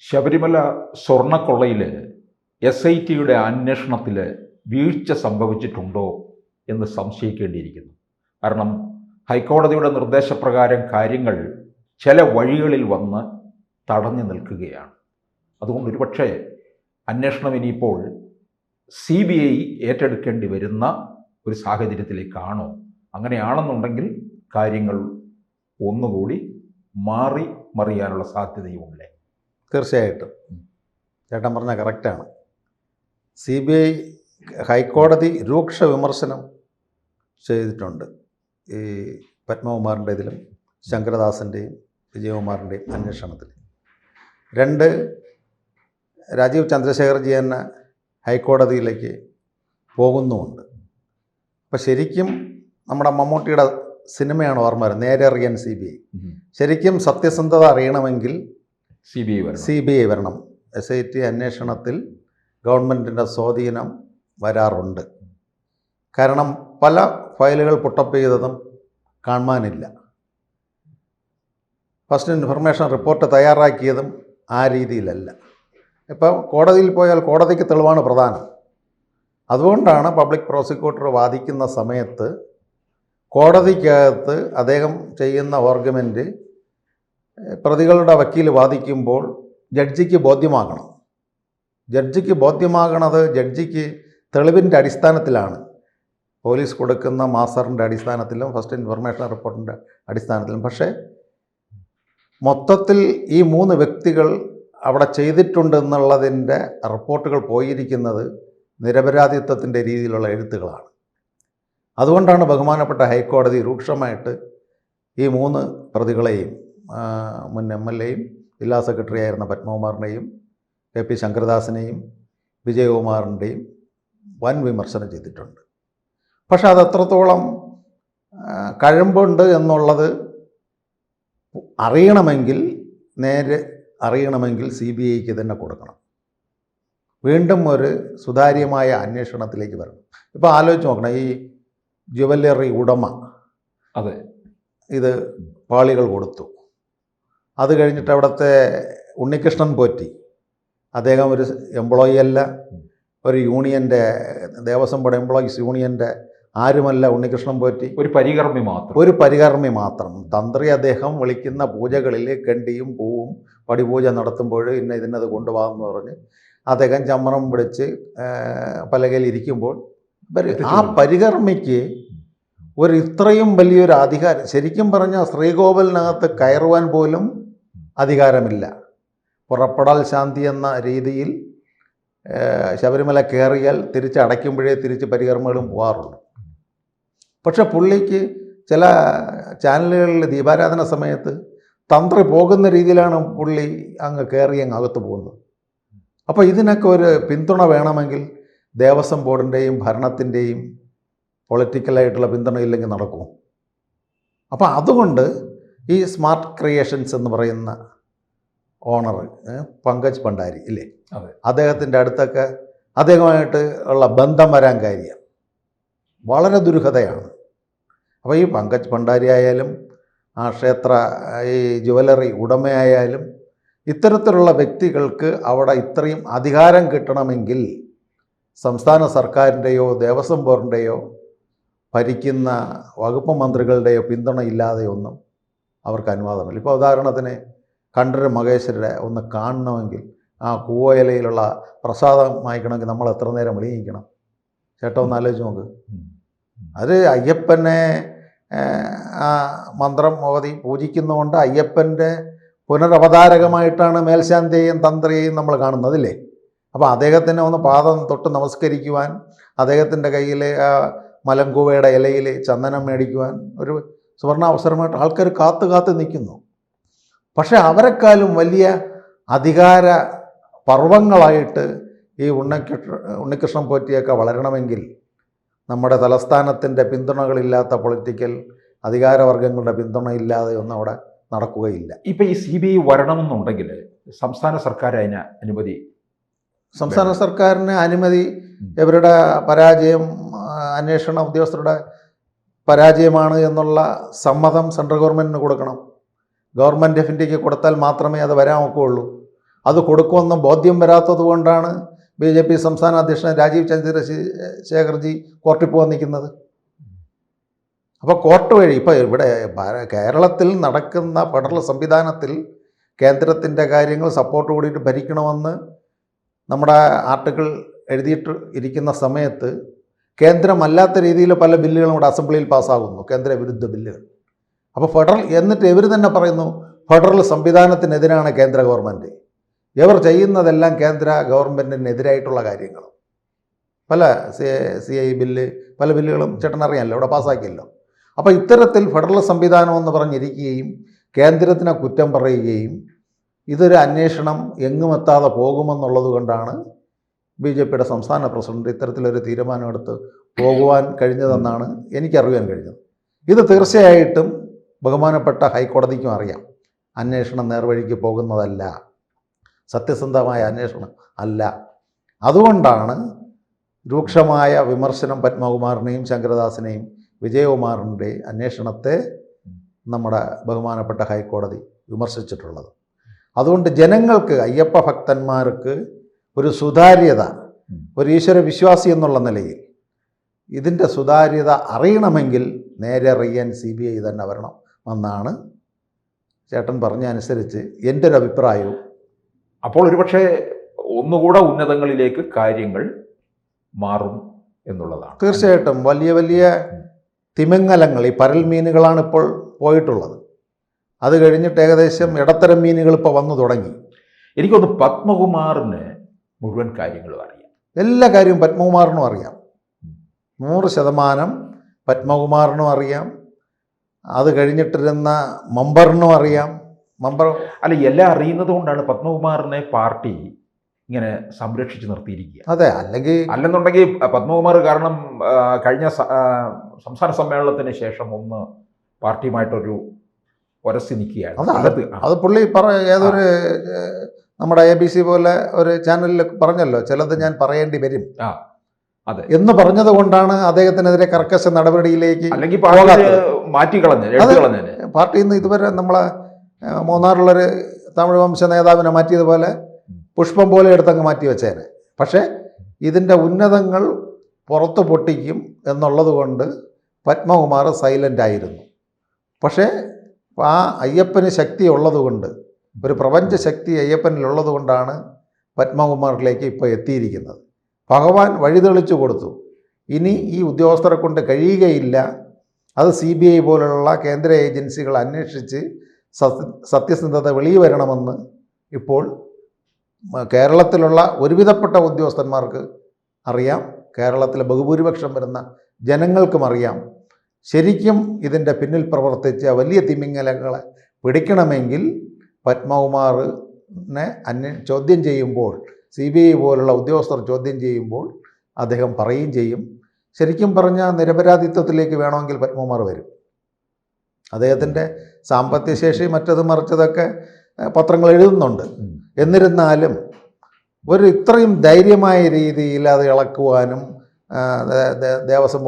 ശബരിമല സ്വർണ്ണക്കൊള്ളയിൽ SITയുടെ അന്വേഷണത്തിൽ വീഴ്ച സംഭവിച്ചിട്ടുണ്ടോ എന്ന് സംശയിക്കേണ്ടിയിരിക്കുന്നു. കാരണം ഹൈക്കോടതിയുടെ നിർദ്ദേശപ്രകാരം കാര്യങ്ങൾ ചില വഴികളിൽ വന്ന് തടഞ്ഞു നിൽക്കുകയാണ്. അതുകൊണ്ട് ഒരുപക്ഷെ അന്വേഷണം ഇനിയിപ്പോൾ CBI ഏറ്റെടുക്കേണ്ടി വരുന്ന ഒരു സാഹചര്യത്തിലേക്കാണോ? അങ്ങനെയാണെന്നുണ്ടെങ്കിൽ കാര്യങ്ങൾ ഒന്നുകൂടി മറിയാനുള്ള സാധ്യതയുമുണ്ട്. തീർച്ചയായിട്ടും ചേട്ടൻ പറഞ്ഞാൽ കറക്റ്റാണ്. CBI ഹൈക്കോടതി രൂക്ഷ വിമർശനം ചെയ്തിട്ടുണ്ട് ഈ പത്മകുമാറിൻ്റെ ഇതിലും ശങ്കരദാസിൻ്റെയും വിജയകുമാറിൻ്റെയും അന്വേഷണത്തിൽ. രാജീവ് ചന്ദ്രശേഖർജി തന്നെ ഹൈക്കോടതിയിലേക്ക് പോകുന്നുമുണ്ട്. അപ്പോൾ ശരിക്കും നമ്മുടെ മമ്മൂട്ടിയുടെ സിനിമയാണ് ഓർമ്മ വരുന്നത്, നേരെ അറിയാൻ CBI. ശരിക്കും സത്യസന്ധത അറിയണമെങ്കിൽ CBI വരണം. SIT അന്വേഷണത്തിൽ ഗവൺമെൻറ്റിൻ്റെ സ്വാധീനം വരാറുണ്ട്. കാരണം പല ഫയലുകൾ പുട്ടപ്പ് ചെയ്തതും കാണാനില്ല. ഫസ്റ്റ് ഇൻഫർമേഷൻ റിപ്പോർട്ട് തയ്യാറാക്കിയതും ആ രീതിയിലല്ല. ഇപ്പം കോടതിയിൽ പോയാൽ കോടതിക്ക് തെളിവാണ് പ്രധാനം. അതുകൊണ്ടാണ് പബ്ലിക് പ്രോസിക്യൂട്ടർ വാദിക്കുന്ന സമയത്ത് കോടതിക്കകത്ത് അദ്ദേഹം ചെയ്യുന്ന ആർഗ്യുമെൻറ്റ് പ്രതികളുടെ വക്കീൽ വാദിക്കുമ്പോൾ ജഡ്ജിക്ക് ബോധ്യമാകണം. ജഡ്ജിക്ക് തെളിവിൻ്റെ അടിസ്ഥാനത്തിലാണ്. പോലീസ് കൊടുക്കുന്ന മാസ്റ്ററിൻ്റെ അടിസ്ഥാനത്തിലും ഫസ്റ്റ് ഇൻഫർമേഷൻ റിപ്പോർട്ടിൻ്റെ അടിസ്ഥാനത്തിലും. പക്ഷേ മൊത്തത്തിൽ ഈ 3 വ്യക്തികൾ അവിടെ ചെയ്തിട്ടുണ്ടെന്നുള്ളതിൻ്റെ റിപ്പോർട്ടുകൾ പോയിരിക്കുന്നത് നിരപരാധിത്വത്തിൻ്റെ രീതിയിലുള്ള എഴുത്തുകളാണ്. അതുകൊണ്ടാണ് ബഹുമാനപ്പെട്ട ഹൈക്കോടതി രൂക്ഷമായിട്ട് ഈ 3 പ്രതികളെയും മുൻ MLAയും ജില്ലാ സെക്രട്ടറി ആയിരുന്ന പത്മകുമാറിൻ്റെയും KP ശങ്കരദാസിനെയും വിജയകുമാറിൻ്റെയും വൻ വിമർശനം ചെയ്തിട്ടുണ്ട്. പക്ഷെ അത് എത്രത്തോളം കഴമ്പുണ്ട് എന്നുള്ളത് അറിയണമെങ്കിൽ CBIക്ക് തന്നെ കൊടുക്കണം. വീണ്ടും ഒരു സുതാര്യമായ അന്വേഷണത്തിലേക്ക് വരണം. ഇപ്പോൾ ആലോചിച്ച് നോക്കണം, ഈ ജുവല്ലറി ഉടമ ഇത് പാളികൾ കൊടുത്തു. അത് കഴിഞ്ഞിട്ട് അവിടുത്തെ ഉണ്ണികൃഷ്ണൻ പോറ്റി, അദ്ദേഹം ഒരു എംപ്ലോയി അല്ല, ഒരു യൂണിയൻ്റെ ദേവസ്വം ബോർഡ് എംപ്ലോയീസ് യൂണിയൻ്റെ ആരുമല്ല ഉണ്ണികൃഷ്ണൻ പോറ്റി, ഒരു പരികർമ്മി മാത്രം. തന്ത്രി അദ്ദേഹം വിളിക്കുന്ന പൂജകളിൽ കണ്ടിയും പൂവും പടിപൂജ നടത്തുമ്പോൾ ഇതിനത് കൊണ്ടുപോകാമെന്ന് പറഞ്ഞ് അദ്ദേഹം ചമ്മണം പിടിച്ച് പലകയിൽ ഇരിക്കുമ്പോൾ ആ പരികർമ്മിക്ക് ഇത്രയും വലിയൊരു അധികാരം, ശരിക്കും പറഞ്ഞാൽ ശ്രീകോവിലിനകത്ത് കയറുവാൻ പോലും അധികാരമില്ല. പുറപ്പെടാൽ ശാന്തി എന്ന രീതിയിൽ ശബരിമല കയറിയാൽ തിരിച്ചടയ്ക്കുമ്പോഴേ തിരിച്ച് പരികർമ്മകളും പോകാറുള്ളൂ. പക്ഷെ പുള്ളിക്ക് ചില ചാനലുകളിൽ ദീപാരാധന സമയത്ത് തന്ത്രി പോകുന്ന രീതിയിലാണ് പുള്ളി അങ്ങ് കയറി അങ്ങ് അകത്ത് പോകുന്നത്. അപ്പോൾ ഇതിനൊക്കെ ഒരു പിന്തുണ വേണമെങ്കിൽ ദേവസ്വം ബോർഡിൻ്റെയും ഭരണത്തിൻ്റെയും പൊളിറ്റിക്കലായിട്ടുള്ള പിന്തുണ ഇല്ലെങ്കിൽ നടക്കും. അപ്പോൾ അതുകൊണ്ട് ഈ സ്മാർട്ട് ക്രിയേഷൻസ് എന്ന് പറയുന്ന ഓണർ പങ്കജ് ഭണ്ഡാരി ഇല്ലേ, അദ്ദേഹത്തിൻ്റെ അടുത്തൊക്കെ അദ്ദേഹമായിട്ട് ഉള്ള ബന്ധം വരാൻ കാര്യം വളരെ ദുരൂഹതയാണ്. അപ്പോൾ ഈ പങ്കജ് ഭണ്ഡാരി ആയാലും ആ ക്ഷേത്ര ഈ ജുവലറി ഉടമയായാലും ഇത്തരത്തിലുള്ള വ്യക്തികൾക്ക് അവിടെ ഇത്രയും അധികാരം കിട്ടണമെങ്കിൽ സംസ്ഥാന സർക്കാരിൻ്റെയോ ദേവസ്വം ബോർഡിൻ്റെയോ ഭരിക്കുന്ന വകുപ്പ് മന്ത്രികളുടെയോ പിന്തുണ ഇല്ലാതെയൊന്നും അവർക്ക് അനുവാദമില്ല. ഇപ്പോൾ ഉദാഹരണത്തിന് കണ്ഠര് മഹേശ്വരരെ ഒന്ന് കാണണമെങ്കിൽ ആ കൂവയിലയിലുള്ള പ്രസാദം വാങ്ങിക്കണമെങ്കിൽ നമ്മൾ എത്ര നേരം വിളിയിക്കണം? ചേട്ടാ ഒന്ന് ആലോചിച്ച് നോക്ക്. അത് അയ്യപ്പനെ ആ മന്ത്രം ഓതി പൂജിക്കുന്നതുകൊണ്ട് അയ്യപ്പൻ്റെ പുനരവതാരകമായിട്ടാണ് മേൽശാന്തിയെയും തന്ത്രിയെയും നമ്മൾ കാണുന്നതില്ലേ. അപ്പോൾ അദ്ദേഹത്തിനെ ഒന്ന് പാദം തൊട്ട് നമസ്കരിക്കുവാൻ, അദ്ദേഹത്തിൻ്റെ കയ്യിൽ ആ മലങ്കൂവയുടെ ഇലയിൽ ചന്ദനം മേടിക്കുവാൻ ഒരു സുവർണാവസരമായിട്ട് ആൾക്കാർ കാത്തു നിൽക്കുന്നു. പക്ഷേ അവരെക്കാളും വലിയ അധികാര പർവ്വങ്ങളായിട്ട് ഈ ഉണ്ണികൃഷ്ണൻ പോറ്റിയൊക്കെ വളരണമെങ്കിൽ നമ്മുടെ തലസ്ഥാനത്തിൻ്റെ പിന്തുണകളില്ലാത്ത പൊളിറ്റിക്കൽ അധികാരവർഗങ്ങളുടെ പിന്തുണ ഇല്ലാതെ ഒന്നും അവിടെ നടക്കുകയില്ല. ഇപ്പം ഈ CBI വരണമെന്നുണ്ടെങ്കിൽ സംസ്ഥാന സർക്കാർ അതിന് അനുമതി, സംസ്ഥാന സർക്കാരിന് അനുമതി, ഇവരുടെ പരാജയം, അന്വേഷണ ഉദ്യോഗസ്ഥരുടെ പരാജയമാണ് എന്നുള്ള സമ്മതം സെൻട്രൽ ഗവൺമെൻറ്റിന് കൊടുക്കണം. ഗവൺമെൻറ് ഓഫ് ഇന്ത്യക്ക് കൊടുത്താൽ മാത്രമേ അത് വരാൻ ഒക്കുകയുള്ളൂ. അത് കൊടുക്കുമെന്ന് ബോധ്യം വരാത്തത് കൊണ്ടാണ് BJP സംസ്ഥാന അധ്യക്ഷൻ രാജീവ് ചന്ദ്രശേഖർജി കോർട്ടിൽ പോകാൻ നിൽക്കുന്നത്. അപ്പോൾ കോർട്ട് വഴി ഇപ്പോൾ ഇവിടെ കേരളത്തിൽ നടക്കുന്ന ഫെഡറൽ സംവിധാനത്തിൽ കേന്ദ്രത്തിൻ്റെ കാര്യങ്ങൾ സപ്പോർട്ട് കൂടിയിട്ട് ഭരിക്കണമെന്ന് നമ്മുടെ ആർട്ടിക്കിൾ എഴുതിയിട്ട് ഇരിക്കുന്ന സമയത്ത് കേന്ദ്രമല്ലാത്ത രീതിയിൽ പല ബില്ലുകളും ഇവിടെ അസംബ്ലിയിൽ പാസ്സാകുന്നു, കേന്ദ്ര വിരുദ്ധ ബില്ലുകൾ. അപ്പോൾ എന്നിട്ട് ഇവർ തന്നെ പറയുന്നു ഫെഡറൽ സംവിധാനത്തിനെതിരാണ് കേന്ദ്ര ഗവൺമെൻറ്. ഇവർ ചെയ്യുന്നതെല്ലാം കേന്ദ്ര ഗവൺമെൻറ്റിനെതിരായിട്ടുള്ള കാര്യങ്ങൾ. പല CI ബില്ല്, പല ബില്ലുകളും ചേട്ടനറിയാമല്ലോ ഇവിടെ പാസ്സാക്കിയല്ലോ. അപ്പോൾ ഇത്തരത്തിൽ ഫെഡറൽ സംവിധാനം എന്ന് പറഞ്ഞിരിക്കുകയും കേന്ദ്രത്തിനെ കുറ്റം പറയുകയും ഇതൊരു അന്വേഷണം എങ്ങുമെത്താതെ പോകുമെന്നുള്ളത് കൊണ്ടാണ് BJPയുടെ സംസ്ഥാന പ്രസിഡന്റ് ഇത്തരത്തിലൊരു തീരുമാനമെടുത്ത് പോകുവാൻ കഴിഞ്ഞതെന്നാണ് എനിക്കറിയാൻ കഴിഞ്ഞത്. ഇത് തീർച്ചയായിട്ടും ബഹുമാനപ്പെട്ട ഹൈക്കോടതിക്കും അറിയാം. അന്വേഷണം നേർവഴിക്ക് പോകുന്നതല്ല, സത്യസന്ധമായ അന്വേഷണം അല്ല. അതുകൊണ്ടാണ് രൂക്ഷമായ വിമർശനം പത്മകുമാറിനെയും ശങ്കരദാസിനെയും വിജയകുമാറിൻ്റെ അന്വേഷണത്തെ നമ്മുടെ ബഹുമാനപ്പെട്ട ഹൈക്കോടതി വിമർശിച്ചിട്ടുള്ളത്. അതുകൊണ്ട് ജനങ്ങൾക്ക്, അയ്യപ്പ ഭക്തന്മാർക്ക് ഒരു സുതാര്യത, ഒരു ഈശ്വര വിശ്വാസി എന്നുള്ള നിലയിൽ ഇതിൻ്റെ സുതാര്യത അറിയണമെങ്കിൽ നേരെ അറിയാൻ CBI തന്നെ വരണം എന്നാണ് ചേട്ടൻ പറഞ്ഞ അനുസരിച്ച് എൻ്റെ ഒരു അഭിപ്രായവും. അപ്പോൾ ഒരുപക്ഷെ ഒന്നുകൂടെ ഉന്നതങ്ങളിലേക്ക് കാര്യങ്ങൾ മാറും എന്നുള്ളതാണ്. തീർച്ചയായിട്ടും വലിയ വലിയ തിമിംഗലങ്ങൾ, ഈ പരൽ മീനുകളാണ് ഇപ്പോൾ പോയിട്ടുള്ളത്. അത് കഴിഞ്ഞിട്ട് ഏകദേശം ഇടത്തരം മീനുകൾ ഇപ്പോൾ വന്നു തുടങ്ങി. എനിക്കൊന്ന് പത്മകുമാറിന് മുഴുവൻ കാര്യങ്ങളും അറിയാം. എല്ലാ കാര്യവും പത്മകുമാറിനും അറിയാം. 100% പത്മകുമാറിനും അറിയാം. അത് കഴിഞ്ഞിട്ടിരുന്ന മമ്പറിനും അറിയാം. അല്ല, എല്ലാം അറിയുന്നത് കൊണ്ടാണ് പത്മകുമാറിനെ പാർട്ടി ഇങ്ങനെ സംരക്ഷിച്ച് നിർത്തിയിരിക്കുക. അതെ, അല്ലെന്നുണ്ടെങ്കിൽ പത്മകുമാർ കാരണം കഴിഞ്ഞ സംസ്ഥാന സമ്മേളനത്തിന് ശേഷം ഒന്ന് പാർട്ടിയുമായിട്ടൊരു ഉരസി നിൽക്കുകയാണ്. അത് പുള്ളി ഏതൊരു നമ്മുടെ ABC പോലെ ഒരു ചാനലിൽ പറഞ്ഞല്ലോ, ചിലത് ഞാൻ പറയേണ്ടി വരും അതെ എന്ന് പറഞ്ഞത് കൊണ്ടാണ് അദ്ദേഹത്തിനെതിരെ കർക്കശ നടപടിയിലേക്ക് അല്ലെങ്കിൽ പാർട്ടിയിൽ നിന്ന് ഇതുവരെ നമ്മളെ മൂന്നാറുള്ളൊരു തമിഴ് വംശ നേതാവിനെ മാറ്റിയതുപോലെ പുഷ്പം പോലെ എടുത്തങ്ങ് മാറ്റി വെച്ചേനെ. പക്ഷേ ഇതിൻ്റെ ഉന്നതങ്ങൾ പുറത്ത് പൊട്ടിക്കും എന്നുള്ളത് കൊണ്ട് പത്മകുമാർ സൈലൻ്റ് ആയിരുന്നു. പക്ഷേ ആ അയ്യപ്പന് ശക്തി ഉള്ളതുകൊണ്ട്, ഒരു പ്രപഞ്ച ശക്തി അയ്യപ്പനിലുള്ളത് കൊണ്ടാണ് പത്മകുമാറിലേക്ക് ഇപ്പോൾ എത്തിയിരിക്കുന്നത്. ഭഗവാൻ വഴിതെളിച്ചു കൊടുത്തു. ഇനി ഈ ഉദ്യോഗസ്ഥരെ കൊണ്ട് കഴിയുകയില്ല. അത് CBI പോലുള്ള കേന്ദ്ര ഏജൻസികൾ അന്വേഷിച്ച് സത്യസന്ധത വെളിയിൽ വരണമെന്ന് ഇപ്പോൾ കേരളത്തിലുള്ള ഒരുവിധപ്പെട്ട ഉദ്യോഗസ്ഥന്മാർക്ക് അറിയാം. കേരളത്തിലെ ബഹുഭൂരിപക്ഷം വരുന്ന ജനങ്ങൾക്കും അറിയാം. ശരിക്കും ഇതിൻ്റെ പിന്നിൽ പ്രവർത്തിച്ച വലിയ തിമിംഗലങ്ങളെ പിടിക്കണമെങ്കിൽ പത്മകുമാറിനെ ചോദ്യം ചെയ്യുമ്പോൾ, CBI പോലുള്ള ഉദ്യോഗസ്ഥർ ചോദ്യം ചെയ്യുമ്പോൾ അദ്ദേഹം പറയുകയും ചെയ്യും. ശരിക്കും പറഞ്ഞാൽ നിരപരാധിത്വത്തിലേക്ക് വേണമെങ്കിൽ പത്മകുമാർ വരും. അദ്ദേഹത്തിൻ്റെ സാമ്പത്തിക ശേഷി മറ്റത് മറിച്ചതൊക്കെ പത്രങ്ങൾ എഴുതുന്നുണ്ട്. എന്നിരുന്നാലും ഒരു ഇത്രയും ധൈര്യമായ രീതിയിൽ അത് ഇളക്കുവാനും, ദേവസ്വം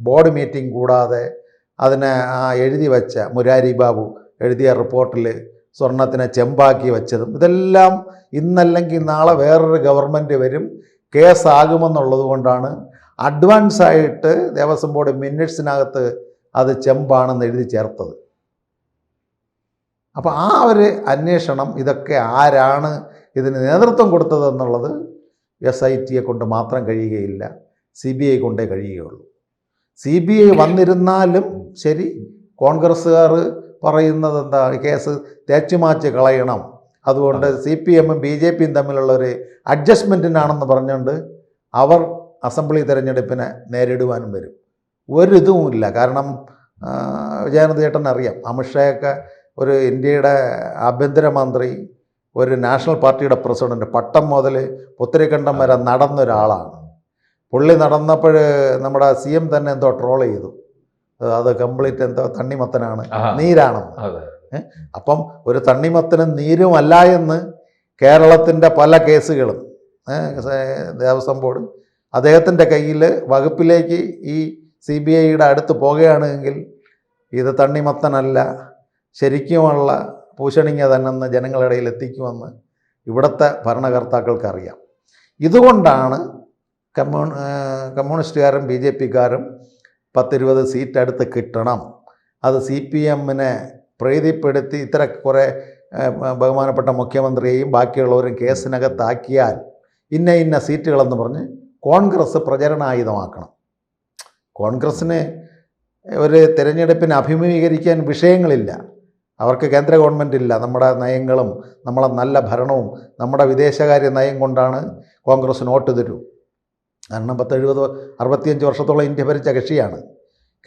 ബോർഡ് മീറ്റിംഗ് കൂടാതെ അതിനെ എഴുതി വച്ച മുരാരി ബാബു എഴുതിയ റിപ്പോർട്ടിൽ സ്വർണത്തിനെ ചെമ്പാക്കി വെച്ചതും, ഇതെല്ലാം ഇന്നല്ലെങ്കിൽ നാളെ വേറൊരു ഗവൺമെൻറ് വരും, കേസാകുമെന്നുള്ളത് കൊണ്ടാണ് അഡ്വാൻസായിട്ട് ദേവസ്വം ബോർഡ് മിനിറ്റ്സിനകത്ത് അത് ചെമ്പാണെന്ന് എഴുതി ചേർത്തത്. അപ്പോൾ ആ ഒരു അന്വേഷണം, ഇതൊക്കെ ആരാണ് ഇതിന് നേതൃത്വം കൊടുത്തതെന്നുള്ളത് SITയെ കൊണ്ട് മാത്രം കഴിയുകയില്ല, CBI കൊണ്ടേ കഴിയുകയുള്ളൂ. CBI വന്നിരുന്നാലും ശരി, കോൺഗ്രസ്സുകാർ പറയുന്നത് എന്താ, കേസ് തേച്ചുമാച്ച് കളയണം, അതുകൊണ്ട് CPMഉം BJPയും തമ്മിലുള്ളൊരു അഡ്ജസ്റ്റ്മെൻറ്റിനാണെന്ന് പറഞ്ഞുകൊണ്ട് അവർ അസംബ്ലി തിരഞ്ഞെടുപ്പിനെ നേരിടുവാനും വരും. ഒരിതുമില്ല. കാരണം വിജയാനന്ദ ചേട്ടൻ അറിയാം, അമിത്ഷായൊക്കെ ഒരു ഇന്ത്യയുടെ ആഭ്യന്തരമന്ത്രി, ഒരു നാഷണൽ പാർട്ടിയുടെ പ്രസിഡന്റ്, പട്ടം മുതൽ പുത്തരിക്കണ്ടം വരെ നടന്നൊരാളാണ്. പുള്ളി നടന്നപ്പോൾ നമ്മുടെ CM തന്നെ എന്തോ ട്രോൾ ചെയ്തു, അത് കംപ്ലീറ്റ് എന്തോ തണ്ണിമത്തനാണ്, നീരാണെന്ന്. അപ്പം ഒരു തണ്ണിമത്തനും നീരുമല്ല എന്ന് കേരളത്തിൻ്റെ പല കേസുകളും ദേവസ്വം ബോർഡ് അദ്ദേഹത്തിൻ്റെ കയ്യിൽ വകുപ്പിലേക്ക് ഈ CBIയുടെ അടുത്ത് പോകുകയാണെങ്കിൽ ഇത് തണ്ണിമത്തനല്ല, ശരിക്കുമുള്ള പൂശണിങ്ങ തന്നെ ജനങ്ങളുടെ ഇടയിൽ എത്തിക്കുമെന്ന് ഇവിടുത്തെ ഭരണകർത്താക്കൾക്ക് അറിയാം. ഇതുകൊണ്ടാണ് കമ്മ്യൂണിസ്റ്റുകാരും ബി ജെ പിക്കാരും 10-20 സീറ്റ് അടുത്ത് കിട്ടണം, അത് CPM-നെ പ്രീതിപ്പെടുത്തി ഇത്ര കുറേ ബഹുമാനപ്പെട്ട മുഖ്യമന്ത്രിയെയും ബാക്കിയുള്ളവരും കേസിനകത്താക്കിയാൽ ഇന്ന സീറ്റുകളെന്ന് പറഞ്ഞ് കോൺഗ്രസ് പ്രചരണായുധമാക്കണം. കോൺഗ്രസ്സിന് ഒരു തിരഞ്ഞെടുപ്പിന് അഭിമുഖീകരിക്കാൻ വിഷയങ്ങളില്ല. അവർക്ക് കേന്ദ്ര ഗവൺമെൻറ് ഇല്ല. നമ്മുടെ നയങ്ങളും നമ്മളെ നല്ല ഭരണവും നമ്മുടെ വിദേശകാര്യ നയം കൊണ്ടാണ് കോൺഗ്രസ്സിന് വോട്ട് തരൂ. കാരണം 60-65 വർഷത്തോളം ഇന്ത്യ ഭരിച്ച കക്ഷിയാണ്.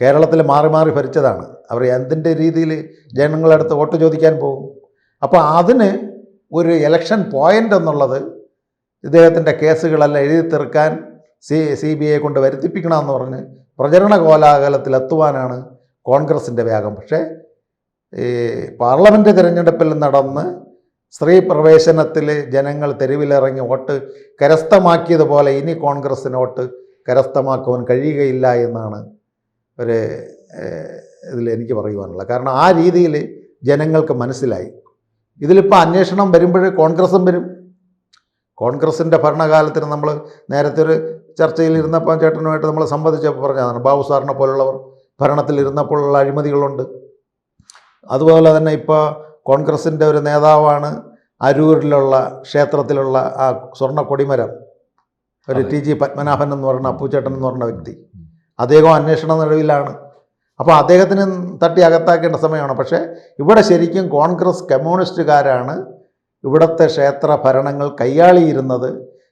കേരളത്തിൽ മാറി മാറി ഭരിച്ചതാണ്. അവർ എന്തിൻ്റെ രീതിയിൽ ജനങ്ങളടുത്ത് വോട്ട് ചോദിക്കാൻ പോകും? അപ്പോൾ അതിന് ഒരു ഇലക്ഷൻ പോയിൻ്റ് എന്നുള്ളത് ഇദ്ദേഹത്തിൻ്റെ കേസുകളെല്ലാം എഴുതി തീർക്കാൻ CBI കൊണ്ട് വരുത്തിപ്പിക്കണമെന്ന് പറഞ്ഞ് പ്രചരണ കോലാഹലത്തിലെത്തുവാനാണ് കോൺഗ്രസിൻ്റെ വേഗം. പക്ഷേ ഈ പാർലമെൻറ്റ് തിരഞ്ഞെടുപ്പിൽ നടന്ന് സ്ത്രീ പ്രവേശനത്തിൽ ജനങ്ങൾ തെരുവിലിറങ്ങി വോട്ട് കരസ്ഥമാക്കിയതുപോലെ ഇനി കോൺഗ്രസ്സിന് വോട്ട് കരസ്ഥമാക്കുവാൻ കഴിയുകയില്ല എന്നാണ് ഒരു ഇതിൽ എനിക്ക് പറയുവാനുള്ളത്. കാരണം ആ രീതിയിൽ ജനങ്ങൾക്ക് മനസ്സിലായി. ഇതിലിപ്പോൾ അന്വേഷണം വരുമ്പോൾ കോൺഗ്രസും വരും. കോൺഗ്രസിൻ്റെ ഭരണകാലത്തിന് നമ്മൾ നേരത്തെ ഒരു ചർച്ചയിൽ ഇരുന്നപ്പോൾ ചേട്ടനുമായിട്ട് നമ്മൾ സംവദിച്ചപ്പോൾ പറഞ്ഞതാണ്, ബാബു സാറിനെ പോലുള്ളവർ ഭരണത്തിലിരുന്നപ്പോഴുള്ള അഴിമതികളുണ്ട്. അതുപോലെ തന്നെ ഇപ്പോൾ കോൺഗ്രസിൻ്റെ ഒരു നേതാവാണ് അരൂരിലുള്ള ക്ഷേത്രത്തിലുള്ള ആ സ്വർണ്ണ കൊടിമരം, ഒരു TG പത്മനാഭൻ എന്ന് പറയുന്ന അപ്പുചേട്ടൻ എന്ന് പറഞ്ഞ വ്യക്തി, അദ്ദേഹം അന്വേഷണ നിലവിലാണ്. അപ്പോൾ അദ്ദേഹത്തിന് തട്ടി അകത്താക്കേണ്ട സമയമാണ്. പക്ഷേ ഇവിടെ ശരിക്കും കോൺഗ്രസ് കമ്മ്യൂണിസ്റ്റുകാരാണ് ഇവിടുത്തെ ക്ഷേത്ര ഭരണങ്ങൾ കൈയാളിയിരുന്നത്.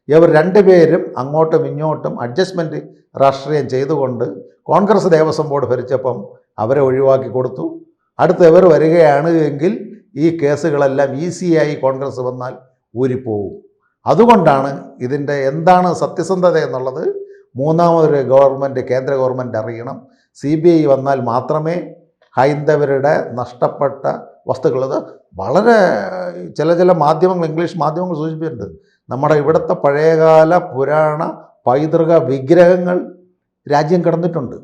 ഇവർ രണ്ടുപേരും അങ്ങോട്ടും ഇങ്ങോട്ടും അഡ്ജസ്റ്റ്മെൻറ്റ് രാഷ്ട്രീയം ചെയ്തുകൊണ്ട് കോൺഗ്രസ് ദേവസ്വം ബോർഡ് ഭരിച്ചപ്പം അവരെ ഒഴിവാക്കി കൊടുത്തു. അടുത്ത് ഇവർ വരികയാണ് എങ്കിൽ ഈ കേസുകളെല്ലാം ഈസിയായി കോൺഗ്രസ് വന്നാൽ ഊരിപ്പോവും. അതുകൊണ്ടാണ് ഇതിൻ്റെ എന്താണ് സത്യസന്ധത എന്നുള്ളത് മൂന്നാമതൊരു ഗവൺമെൻറ്, കേന്ദ്ര ഗവൺമെൻറ് അറിയണം. CBI വന്നാൽ മാത്രമേ ഹൈന്ദവരുടെ നഷ്ടപ്പെട്ട വസ്തുക്കൾ, ഇത് വളരെ ചില മാധ്യമങ്ങൾ, ഇംഗ്ലീഷ് മാധ്യമങ്ങൾ സൂചിപ്പിച്ചിട്ടുണ്ട്, നമ്മുടെ ഇവിടുത്തെ പഴയകാല പുരാണ പൈതൃക വിഗ്രഹങ്ങൾ രാജ്യം കടന്നിട്ടുണ്ട്.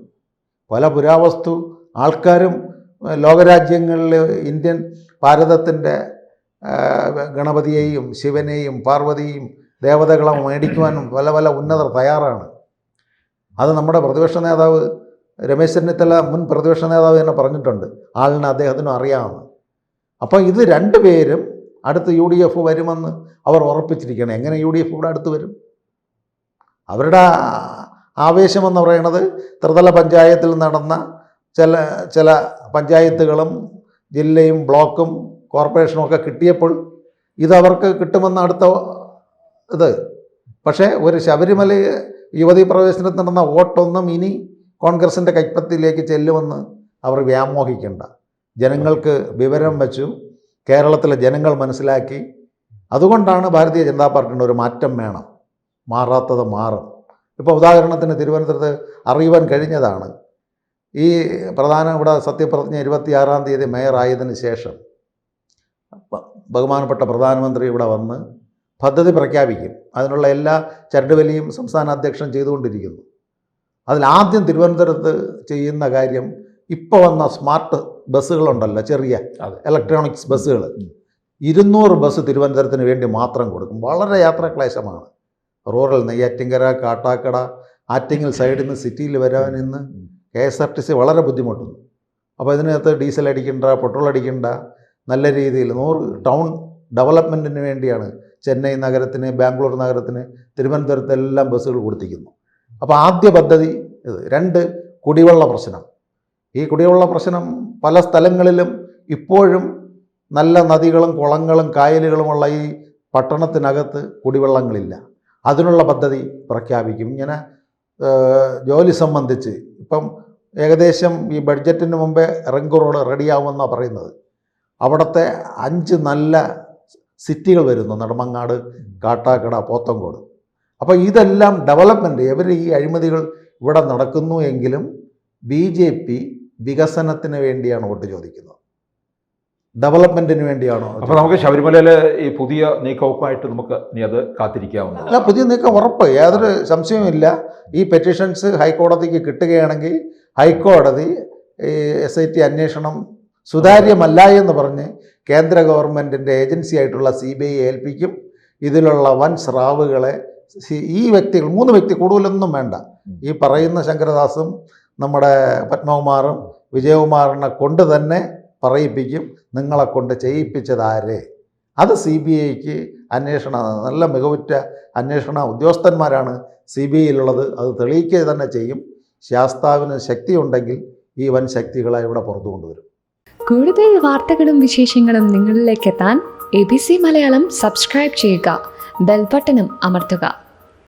പല പുരാവസ്തു ആൾക്കാരും ലോകരാജ്യങ്ങളിൽ ഇന്ത്യൻ ഭാരതത്തിൻ്റെ ഗണപതിയെയും ശിവനെയും പാർവതിയെയും ദേവതകളെ മേടിക്കുവാനും പല ഉന്നതർ തയ്യാറാണ്. അത് നമ്മുടെ പ്രതിപക്ഷ നേതാവ് രമേശ് ചെന്നിത്തല, മുൻ പ്രതിപക്ഷ നേതാവ് തന്നെ പറഞ്ഞിട്ടുണ്ട്, ആളിന് അദ്ദേഹത്തിനും അറിയാമെന്ന്. അപ്പോൾ ഇത് രണ്ടുപേരും അടുത്ത് UDF വരുമെന്ന് അവർ ഉറപ്പിച്ചിരിക്കുകയാണ്. എങ്ങനെ UDF ഇവിടെ അടുത്ത് വരും? അവരുടെ ആവേശമെന്ന് പറയുന്നത് ത്രിതല പഞ്ചായത്തിൽ നടന്ന ചില പഞ്ചായത്തുകളും ജില്ലയും ബ്ലോക്കും കോർപ്പറേഷനും ഒക്കെ കിട്ടിയപ്പോൾ ഇതവർക്ക് കിട്ടുമെന്ന് അടുത്ത ഇത്. പക്ഷേ ഒരു ശബരിമല യുവതീ പ്രവേശനത്തിൽ നടന്ന വോട്ടൊന്നും ഇനി കോൺഗ്രസിൻ്റെ കൈപ്പത്തിയിലേക്ക് ചെല്ലുമെന്ന് അവർ വ്യാമോഹിക്കേണ്ട. ജനങ്ങൾക്ക് വിവരം വെച്ചു, കേരളത്തിലെ ജനങ്ങൾ മനസ്സിലാക്കി. അതുകൊണ്ടാണ് ഭാരതീയ ജനതാ പാർട്ടിയുടെ ഒരു മാറ്റം വേണം. മാറാത്തത് മാറും. ഇപ്പോൾ ഉദാഹരണത്തിന് തിരുവനന്തപുരത്ത് അറിയുവാൻ കഴിഞ്ഞതാണ്, ഈ ഇവിടെ സത്യപ്രതിജ്ഞ 26-ാം തീയതി മേയറായതിന് ശേഷം ബഹുമാനപ്പെട്ട പ്രധാനമന്ത്രി ഇവിടെ വന്ന് പദ്ധതി പ്രഖ്യാപിക്കും. അതിനുള്ള എല്ലാ ചരടുവലിയും സംസ്ഥാന അധ്യക്ഷൻ ചെയ്തുകൊണ്ടിരിക്കുന്നു. അതിലാദ്യം തിരുവനന്തപുരത്ത് ചെയ്യുന്ന കാര്യം, ഇപ്പോൾ വന്ന സ്മാർട്ട് ബസ്സുകളുണ്ടല്ലോ, ചെറിയ ഇലക്ട്രോണിക്സ് ബസ്സുകൾ, 200 ബസ് തിരുവനന്തപുരത്തിന് വേണ്ടി മാത്രം കൊടുക്കും. വളരെ യാത്രാക്ലേശമാണ്. റൂറൽ നെയ്യാറ്റിങ്കര, കാട്ടാക്കട, ആറ്റിങ്ങൽ സൈഡിൽ നിന്ന് സിറ്റിയിൽ വരാൻ ഇന്ന് KSRTC വളരെ ബുദ്ധിമുട്ടുന്നു. അപ്പോൾ ഇതിനകത്ത് ഡീസൽ അടിക്കണ്ട, പെട്രോൾ അടിക്കണ്ട, നല്ല രീതിയിൽ 100 ടൗൺ ഡെവലപ്മെൻറ്റിന് വേണ്ടിയാണ് ചെന്നൈ നഗരത്തിന്, ബാംഗ്ലൂർ നഗരത്തിന്, തിരുവനന്തപുരത്തെല്ലാം ബസ്സുകൾ കൊടുത്തിരിക്കുന്നു. അപ്പോൾ ആദ്യ പദ്ധതി ഇത്. 2, കുടിവെള്ള പ്രശ്നം. ഈ കുടിവെള്ള പ്രശ്നം പല സ്ഥലങ്ങളിലും ഇപ്പോഴും നല്ല നദികളും കുളങ്ങളും കായലുകളുമുള്ള ഈ പട്ടണത്തിനകത്ത് കുടിവെള്ളങ്ങളില്ല. അതിനുള്ള പദ്ധതി പ്രഖ്യാപിക്കും. ഇങ്ങനെ ജോലി സംബന്ധിച്ച് ഇപ്പം ഏകദേശം ഈ ബഡ്ജറ്റിന് മുമ്പേ റിംഗ് റോഡ് റെഡിയാവുമെന്നാണ് പറയുന്നത്. അവിടുത്തെ 5 നല്ല സിറ്റികൾ വരുന്നു, നെടുമങ്ങാട്, കാട്ടാക്കട, പോത്തങ്കോട്. അപ്പോൾ ഇതെല്ലാം ഡെവലപ്മെൻറ്റ്. ഇവർ ഈ അഴിമതികൾ ഇവിടെ നടക്കുന്നു എങ്കിലും BJP വികസനത്തിന് വേണ്ടിയാണ് വോട്ട് ചോദിക്കുന്നത്, ഡെവലപ്മെൻറ്റിന് വേണ്ടിയാണോ? അപ്പോൾ നമുക്ക് ശബരിമലയിലെ ഈ പുതിയ നീക്കവുമായിട്ട് നമുക്ക് ഇനി അത് കാത്തിരിക്കാവുന്നതാണ്. അല്ല, പുതിയ നീക്കം ഉറപ്പ്, യാതൊരു സംശയവുമില്ല. ഈ പെറ്റീഷൻസ് ഹൈക്കോടതിക്ക് കിട്ടുകയാണെങ്കിൽ ഹൈക്കോടതി SIT അന്വേഷണം സുതാര്യമല്ല എന്ന് പറഞ്ഞ് കേന്ദ്ര ഗവൺമെൻറ്റിൻ്റെ ഏജൻസി ആയിട്ടുള്ള CBI ഏൽപ്പിക്കും. ഇതിലുള്ള വൻ സ്രാവുകളെ ഈ വ്യക്തികൾ 3 വ്യക്തി, കൂടുതലൊന്നും വേണ്ട, ഈ പറയുന്ന ശങ്കരദാസും നമ്മുടെ പത്മകുമാറും വിജയകുമാറിനെ കൊണ്ട് തന്നെ പറയിപ്പിക്കും. നിങ്ങളെ കൊണ്ട് ചെയ്യിപ്പിച്ചതാരെ? അത് CBIക്ക് അന്വേഷണം, നല്ല മികവുറ്റ അന്വേഷണ ഉദ്യോഗസ്ഥന്മാരാണ് CBIയിലുള്ളത്. അത് തെളിയിക്കുക തന്നെ ചെയ്യും. ശാസ്താവിന് ശക്തിയുണ്ടെങ്കിൽ ഈ വൻ ശക്തികളെ ഇവിടെ പുറത്തു കൊണ്ടുവരും. കൂടുതൽ വാർത്തകളും വിശേഷങ്ങളും നിങ്ങളിലേക്ക് എത്താൻ ABC മലയാളം സബ്സ്ക്രൈബ് ചെയ്യുക, ബെൽ ബട്ടണും അമർത്തുക.